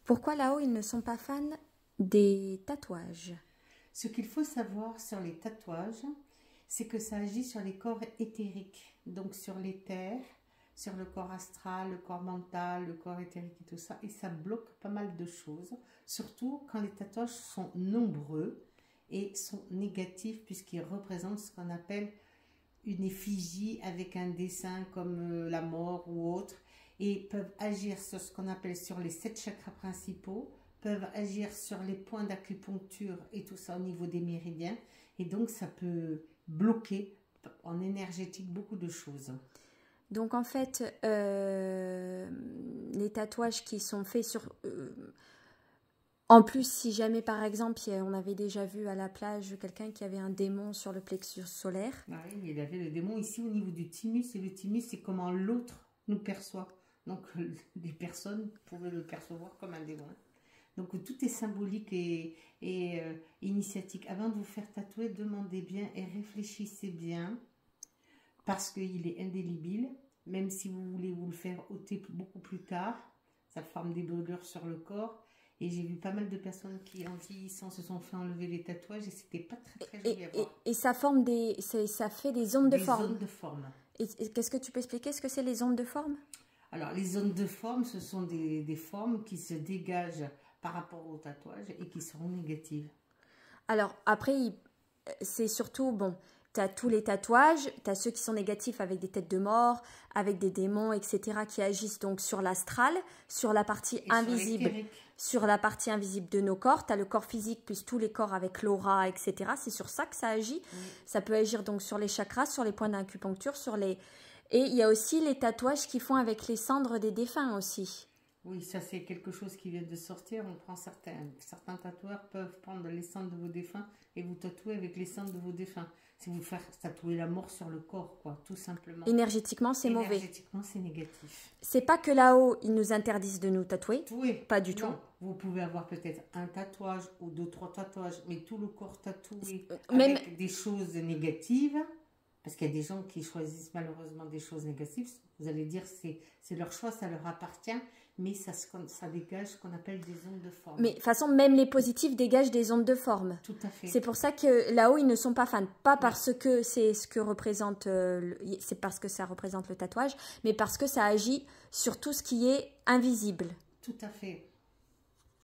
Pourquoi là-haut, ils ne sont pas fans des tatouages? Ce qu'il faut savoir sur les tatouages, c'est que ça agit sur les corps éthériques, donc sur l'éther, sur le corps astral, le corps mental, le corps éthérique et tout ça, et ça bloque pas mal de choses, surtout quand les tatouages sont nombreux et sont négatifs puisqu'ils représentent ce qu'on appelle une effigie avec un dessin comme la mort ou autre, et peuvent agir sur ce qu'on appelle sur les 7 chakras principaux, peuvent agir sur les points d'acupuncture et tout ça au niveau des méridiens, et donc ça peut bloquer en énergétique beaucoup de choses. Donc en fait, les tatouages qui sont faits sur... en plus, si jamais par exemple, on avait déjà vu à la plage quelqu'un qui avait un démon sur le plexus solaire. Oui, il avait le démon ici au niveau du thymus, et le thymus c'est comment l'autre nous perçoit. Donc les personnes pouvaient le percevoir comme un démon. Donc tout est symbolique et initiatique. Avant de vous faire tatouer, demandez bien et réfléchissez bien parce qu'il est indélébile. Même si vous voulez vous le faire ôter beaucoup plus tard, ça forme des brûlures sur le corps. Et j'ai vu pas mal de personnes qui, en vieillissant, se sont fait enlever les tatouages et c'était pas très joli à voir. Et ça forme ça fait des ondes de forme. Des ondes de forme. Et qu'est-ce que tu peux expliquer ce que c'est les ondes de forme? Alors les ondes de forme, ce sont des formes qui se dégagent par rapport au tatouage et qui seront négatives. Alors après, c'est surtout, bon, tu as tous les tatouages, tu as ceux qui sont négatifs avec des têtes de mort, avec des démons, etc. qui agissent donc sur l'astral, sur la partie invisible. Sur la partie invisible de nos corps, tu as le corps physique plus tous les corps avec l'aura, etc. C'est sur ça que ça agit. Oui. Ça peut agir donc sur les chakras, sur les points d'acupuncture, sur les... Et il y a aussi les tatouages qu'ils font avec les cendres des défunts aussi. Oui, ça c'est quelque chose qui vient de sortir. On prend certains tatoueurs peuvent prendre les cendres de vos défunts et vous tatouer avec les cendres de vos défunts. C'est vous faire tatouer la mort sur le corps, quoi, tout simplement. Énergétiquement, c'est mauvais. Énergétiquement, c'est négatif. C'est pas que là-haut, ils nous interdisent de nous tatouer. Oui. Pas du tout. Vous pouvez avoir peut-être un tatouage ou 2, 3 tatouages, mais tout le corps tatoué même avec des choses négatives. Parce qu'il y a des gens qui choisissent malheureusement des choses négatives. Vous allez dire c'est leur choix, ça leur appartient. Mais ça dégage ce qu'on appelle des ondes de forme. Mais de toute façon, même les positifs dégagent des ondes de forme. Tout à fait. C'est pour ça que là-haut, ils ne sont pas fans. Pas parce que c'est ce que représente, c'est parce que ça représente le tatouage, mais parce que ça agit sur tout ce qui est invisible. Tout à fait.